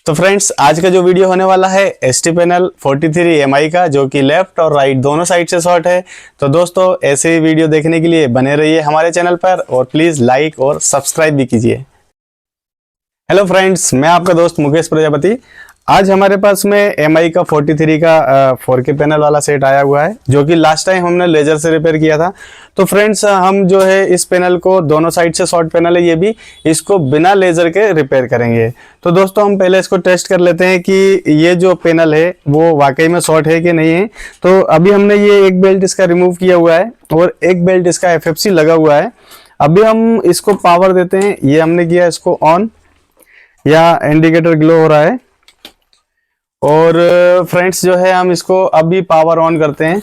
तो फ्रेंड्स आज का जो वीडियो होने वाला है ST पैनल 43 EMI का, जो कि लेफ्ट और राइट दोनों साइड से शॉर्ट है। तो दोस्तों ऐसे ही वीडियो देखने के लिए बने रहिए हमारे चैनल पर और प्लीज़ लाइक और सब्सक्राइब भी कीजिए। हेलो फ्रेंड्स, मैं आपका दोस्त मुकेश प्रजापति। आज हमारे पास में EMI का 43 का 4K पैनल वाला सेट आया हुआ है, जो कि लास्ट टाइम हमने लेजर से रिपेयर किया था। तो फ्रेंड्स हम जो है इस पैनल को, दोनों साइड से शॉर्ट पैनल है ये भी, इसको बिना लेजर के रिपेयर करेंगे। तो दोस्तों हम पहले इसको टेस्ट कर लेते हैं कि ये जो पैनल है वो वाकई में शॉर्ट है कि नहीं है। तो अभी हमने ये एक बेल्ट इसका रिमूव किया हुआ है और एक बेल्ट इसका FFC लगा हुआ है। अभी हम इसको पावर देते हैं। ये हमने किया इसको ऑन, या इंडिकेटर ग्लो हो रहा है। और फ्रेंड्स जो है हम इसको अभी पावर ऑन करते हैं।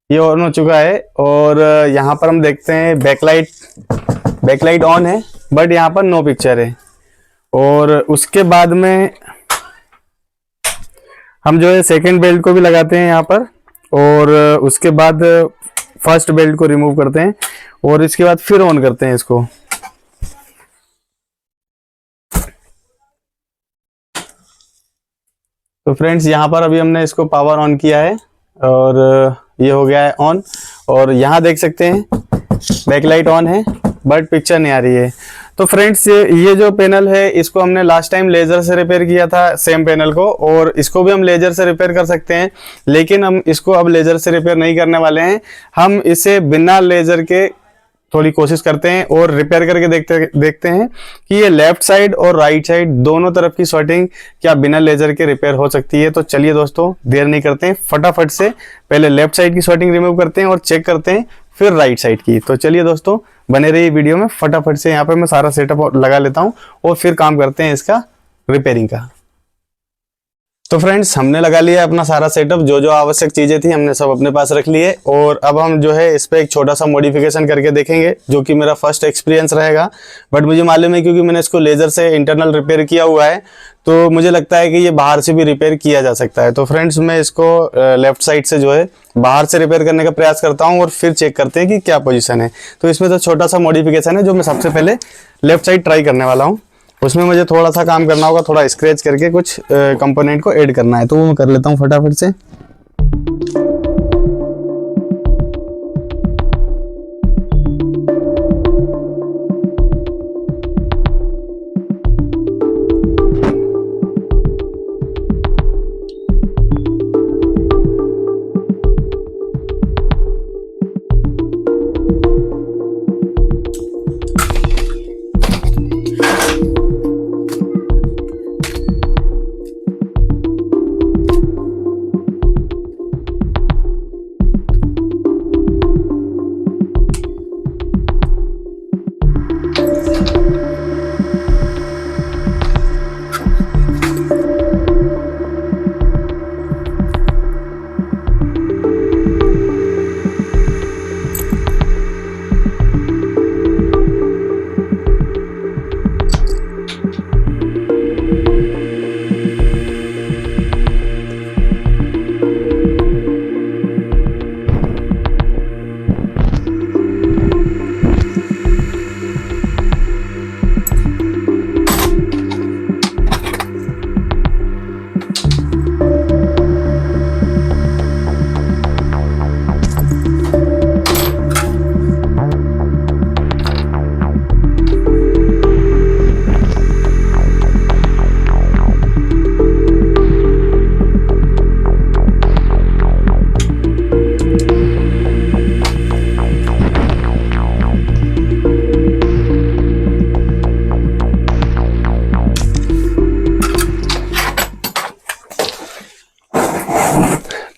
ये ऑन हो चुका है और यहाँ पर हम देखते हैं बैकलाइट ऑन है, बट यहाँ पर नो पिक्चर है। और उसके बाद में हम जो है सेकंड बेल्ट को भी लगाते हैं यहाँ पर, और उसके बाद फर्स्ट बेल्ट को रिमूव करते हैं और इसके बाद फिर ऑन करते हैं इसको। तो फ्रेंड्स यहाँ पर अभी हमने इसको पावर ऑन किया है और ये हो गया है ऑन। और यहाँ देख सकते हैं बैकलाइट ऑन है बट पिक्चर नहीं आ रही है। तो फ्रेंड्स ये जो पैनल है इसको हमने लास्ट टाइम लेजर से रिपेयर किया था, सेम पैनल को, और इसको भी हम लेजर से रिपेयर कर सकते हैं। लेकिन हम इसको अब लेजर से रिपेयर नहीं करने वाले हैं। हम इसे बिना लेजर के थोड़ी कोशिश करते हैं और रिपेयर करके देखते हैं कि ये लेफ्ट साइड और राइट साइड दोनों तरफ की शॉर्टिंग क्या बिना लेजर के रिपेयर हो सकती है। तो चलिए दोस्तों देर नहीं करते हैं, फटाफट से पहले लेफ्ट साइड की शॉर्टिंग रिमूव करते हैं और चेक करते हैं फिर राइट साइड की। तो चलिए दोस्तों बने रहिए वीडियो में। फटाफट से यहाँ पे मैं सारा सेटअप लगा लेता हूँ और फिर काम करते हैं इसका रिपेयरिंग का। तो फ्रेंड्स हमने लगा लिया अपना सारा सेटअप, जो जो आवश्यक चीजें थी हमने सब अपने पास रख लिए। और अब हम जो है इस पे एक छोटा सा मॉडिफिकेशन करके देखेंगे, जो कि मेरा फर्स्ट एक्सपीरियंस रहेगा। बट मुझे मालूम है क्योंकि मैंने इसको लेजर से इंटरनल रिपेयर किया हुआ है, तो मुझे लगता है कि ये बाहर से भी रिपेयर किया जा सकता है। तो फ्रेंड्स मैं इसको लेफ्ट साइड से जो है बाहर से रिपेयर करने का प्रयास करता हूँ और फिर चेक करते हैं कि क्या पोजीशन है। तो इसमें तो छोटा सा मॉडिफिकेशन है जो मैं सबसे पहले लेफ्ट साइड ट्राई करने वाला हूँ। उसमें मुझे थोड़ा सा काम करना होगा, थोड़ा स्क्रैच करके कुछ कंपोनेंट को ऐड करना है, तो वो मैं कर लेता हूँ फटाफट से।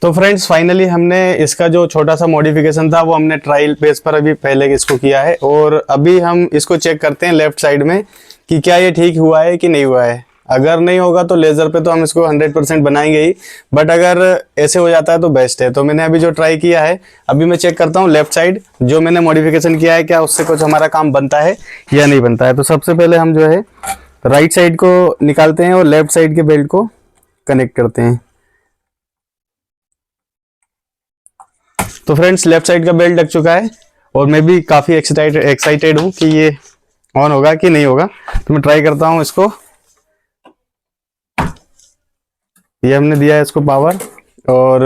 तो फ्रेंड्स फाइनली हमने इसका जो छोटा सा मॉडिफिकेशन था वो हमने ट्रायल बेस पर अभी पहले इसको किया है, और अभी हम इसको चेक करते हैं लेफ्ट साइड में कि क्या ये ठीक हुआ है कि नहीं हुआ है। अगर नहीं होगा तो लेजर पे तो हम इसको 100% बनाएंगे ही, बट अगर ऐसे हो जाता है तो बेस्ट है। तो मैंने अभी जो ट्राई किया है, अभी मैं चेक करता हूँ लेफ्ट साइड जो मैंने मॉडिफिकेशन किया है क्या उससे कुछ हमारा काम बनता है या नहीं बनता है। तो सबसे पहले हम जो है राइट साइड को निकालते हैं और लेफ्ट साइड के बेल्ट को कनेक्ट करते हैं। तो फ्रेंड्स लेफ्ट साइड का बेल्ट लग चुका है और मैं भी काफी एक्साइटेड हूँ कि ये ऑन होगा कि नहीं होगा। तो मैं ट्राई करता हूँ इसको ये हमने दिया है इसको पावर, और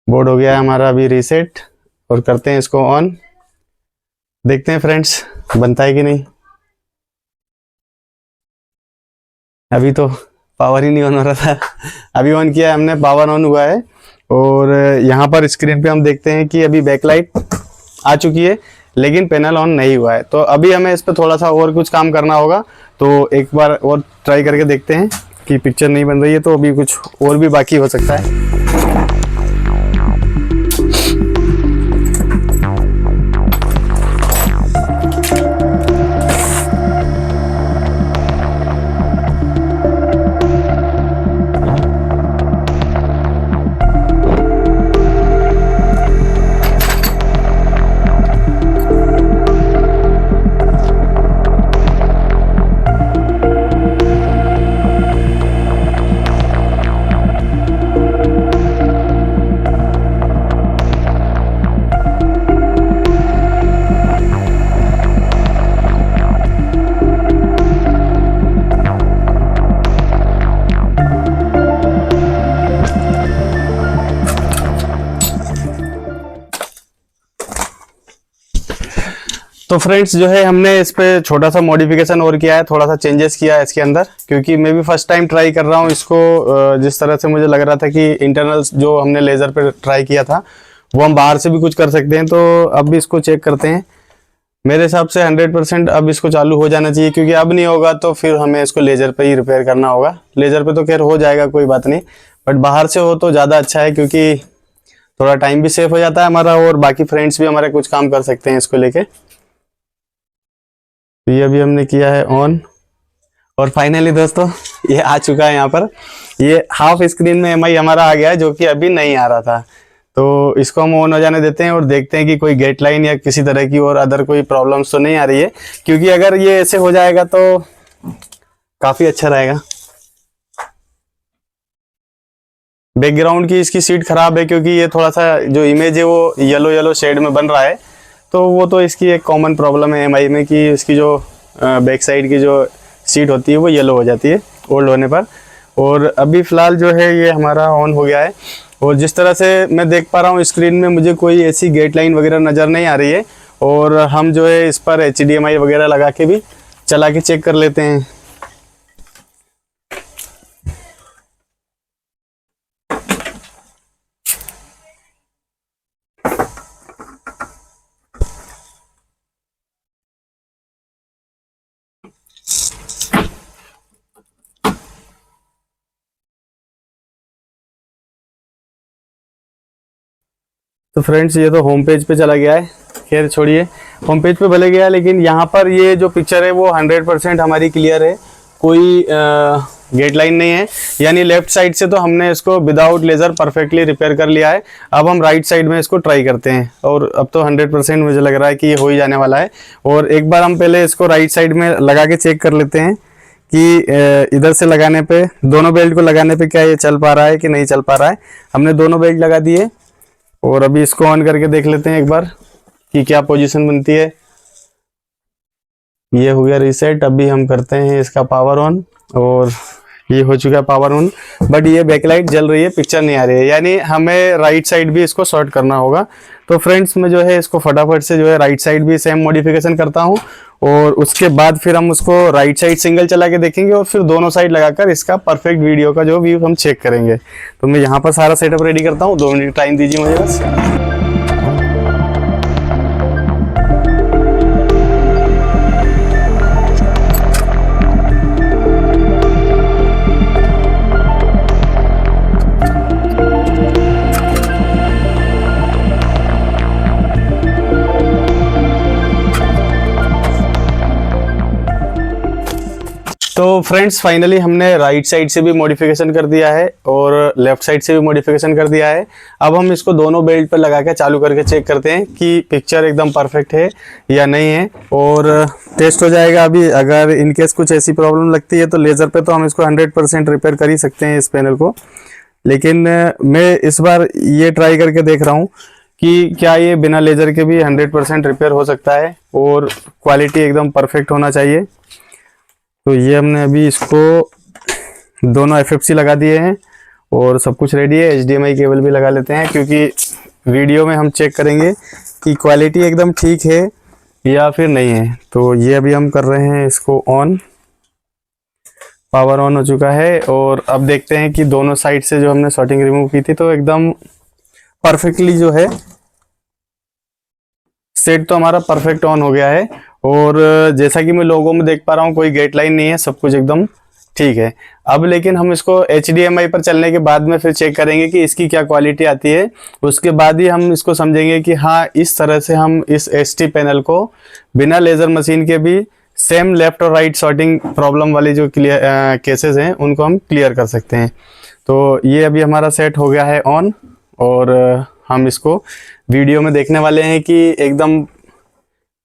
बोर्ड हो गया है हमारा अभी रीसेट, और करते हैं इसको ऑन। देखते हैं फ्रेंड्स बनता है कि नहीं। अभी तो पावर ही नहीं ऑन हो रहा था, अभी ऑन किया है हमने, पावर ऑन हुआ है। और यहाँ पर स्क्रीन पे हम देखते हैं कि अभी बैकलाइट आ चुकी है, लेकिन पैनल ऑन नहीं हुआ है। तो अभी हमें इस पर थोड़ा सा और कुछ काम करना होगा, तो एक बार और ट्राई करके देखते हैं कि पिक्चर नहीं बन रही है, तो अभी कुछ और भी बाकी हो सकता है। तो फ्रेंड्स जो है हमने इस पे छोटा सा मॉडिफिकेशन और किया है, थोड़ा सा चेंजेस किया है इसके अंदर, क्योंकि मैं भी फर्स्ट टाइम ट्राई कर रहा हूँ इसको। जिस तरह से मुझे लग रहा था कि इंटरनल्स जो हमने लेज़र पे ट्राई किया था वो हम बाहर से भी कुछ कर सकते हैं, तो अब भी इसको चेक करते हैं। मेरे हिसाब से 100% अब इसको चालू हो जाना चाहिए, क्योंकि अब नहीं होगा तो फिर हमें इसको लेज़र पे ही रिपेयर करना होगा। लेज़र पे तो खैर हो जाएगा, कोई बात नहीं, बट बाहर से हो तो ज़्यादा अच्छा है, क्योंकि थोड़ा टाइम भी सेव हो जाता है हमारा, और बाकी फ्रेंड्स भी हमारे कुछ काम कर सकते हैं इसको लेके। तो ये अभी हमने किया है ऑन, और फाइनली दोस्तों ये आ चुका है यहाँ पर। ये हाफ स्क्रीन में एमआई हमारा आ गया है, जो कि अभी नहीं आ रहा था। तो इसको हम ऑन हो जाने देते हैं और देखते हैं कि कोई गेट लाइन या किसी तरह की और अदर कोई प्रॉब्लम्स तो नहीं आ रही है, क्योंकि अगर ये ऐसे हो जाएगा तो काफ़ी अच्छा रहेगा। बैकग्राउंड की इसकी सीट खराब है, क्योंकि ये थोड़ा सा जो इमेज है वो येलो येलो शेड में बन रहा है, तो वो तो इसकी एक कॉमन प्रॉब्लम है एमआई में कि इसकी जो बैक साइड की जो सीट होती है वो येलो हो जाती है ओल्ड होने पर। और अभी फ़िलहाल जो है ये हमारा ऑन हो गया है, और जिस तरह से मैं देख पा रहा हूँ स्क्रीन में मुझे कोई ऐसी गेट लाइन वगैरह नज़र नहीं आ रही है। और हम जो है इस पर HDMI वगैरह लगा के भी चला के चेक कर लेते हैं। तो फ्रेंड्स ये तो होम पेज पे चला गया है, खैर छोड़िए, होम पेज पे भले गया, लेकिन यहाँ पर ये जो पिक्चर है वो 100% हमारी क्लियर है, कोई गेट लाइन नहीं है। यानी लेफ्ट साइड से तो हमने इसको विदाउट लेज़र परफेक्टली रिपेयर कर लिया है। अब हम राइट साइड में इसको ट्राई करते हैं, और अब तो 100% मुझे लग रहा है कि ये हो ही जाने वाला है। और एक बार हम पहले इसको राइट साइड में लगा के चेक कर लेते हैं कि इधर से लगाने पे, दोनों बेल्ट को लगाने पे क्या ये चल पा रहा है कि नहीं चल पा रहा है। हमने दोनों बेल्ट लगा दिए, और अभी इसको ऑन करके देख लेते हैं एक बार कि क्या पोजीशन बनती है। ये हो गया रीसेट। अभी हम करते हैं इसका पावर ऑन, और ये हो चुका है पावर ऑन, बट ये बैकलाइट जल रही है, पिक्चर नहीं आ रही है, यानी हमें राइट साइड भी इसको शॉर्ट करना होगा। तो फ्रेंड्स मैं जो है इसको फटाफट से जो है राइट साइड भी सेम मॉडिफिकेशन करता हूँ, और उसके बाद फिर हम उसको राइट साइड सिंगल चला के देखेंगे, और फिर दोनों साइड लगाकर इसका परफेक्ट वीडियो का जो व्यू हम चेक करेंगे। तो मैं यहाँ पर सारा सेटअप रेडी करता हूँ, 2 मिनट टाइम दीजिए मुझे बस। तो फ्रेंड्स फाइनली हमने राइट साइड से भी मॉडिफिकेशन कर दिया है, और लेफ्ट साइड से भी मॉडिफिकेशन कर दिया है। अब हम इसको दोनों बेल्ट पर लगा के चालू करके चेक करते हैं कि पिक्चर एकदम परफेक्ट है या नहीं है, और टेस्ट हो जाएगा। अभी अगर इनकेस कुछ ऐसी प्रॉब्लम लगती है तो लेज़र पे तो हम इसको 100% रिपेयर कर ही सकते हैं इस पैनल को, लेकिन मैं इस बार ये ट्राई करके देख रहा हूँ कि क्या ये बिना लेज़र के भी 100% रिपेयर हो सकता है, और क्वालिटी एकदम परफेक्ट होना चाहिए। तो ये हमने अभी इसको दोनों FFC लगा दिए हैं और सब कुछ रेडी है। HDMI केबल भी लगा लेते हैं, क्योंकि वीडियो में हम चेक करेंगे कि क्वालिटी एकदम ठीक है या फिर नहीं है। तो ये अभी हम कर रहे हैं इसको ऑन, पावर ऑन हो चुका है। और अब देखते हैं कि दोनों साइड से जो हमने शॉर्टिंग रिमूव की थी तो एकदम परफेक्टली जो है सेट तो हमारा परफेक्ट ऑन हो गया है। और जैसा कि मैं लोगों में देख पा रहा हूँ कोई गेट लाइन नहीं है, सब कुछ एकदम ठीक है। अब लेकिन हम इसको HDMI पर चलने के बाद में फिर चेक करेंगे कि इसकी क्या क्वालिटी आती है। उसके बाद ही हम इसको समझेंगे कि हाँ, इस तरह से हम इस ST पैनल को बिना लेज़र मशीन के भी सेम लेफ्ट और राइट शॉर्टिंग प्रॉब्लम वाली जो केसेस हैं उनको हम क्लियर कर सकते हैं। तो ये अभी हमारा सेट हो गया है ऑन, और हम इसको वीडियो में देखने वाले हैं कि एकदम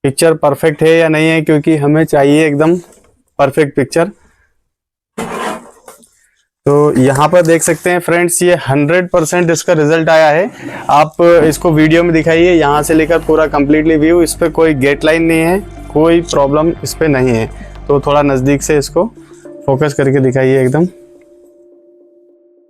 पिक्चर परफेक्ट है या नहीं है, क्योंकि हमें चाहिए एकदम परफेक्ट पिक्चर। तो यहाँ पर देख सकते हैं फ्रेंड्स, ये 100% इसका रिजल्ट आया है। आप इसको वीडियो में दिखाइए, यहाँ से लेकर पूरा कंप्लीटली व्यू, इस पर कोई गेट लाइन नहीं है, कोई प्रॉब्लम इस पर नहीं है। तो थोड़ा नज़दीक से इसको फोकस करके दिखाइए एकदम।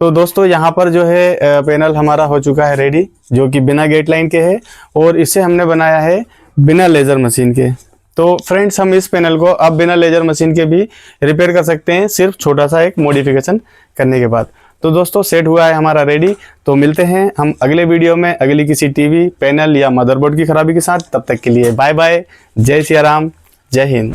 तो दोस्तों यहाँ पर जो है पैनल हमारा हो चुका है रेडी, जो कि बिना गेट लाइन के है, और इसे हमने बनाया है बिना लेज़र मशीन के। तो फ्रेंड्स, हम इस पैनल को अब बिना लेज़र मशीन के भी रिपेयर कर सकते हैं, सिर्फ छोटा सा एक मॉडिफिकेशन करने के बाद। तो दोस्तों सेट हुआ है हमारा रेडी। तो मिलते हैं हम अगले वीडियो में अगली किसी टीवी, पैनल या मदरबोर्ड की खराबी के साथ। तब तक के लिए बाय बाय, जय सिया राम, जय हिंद।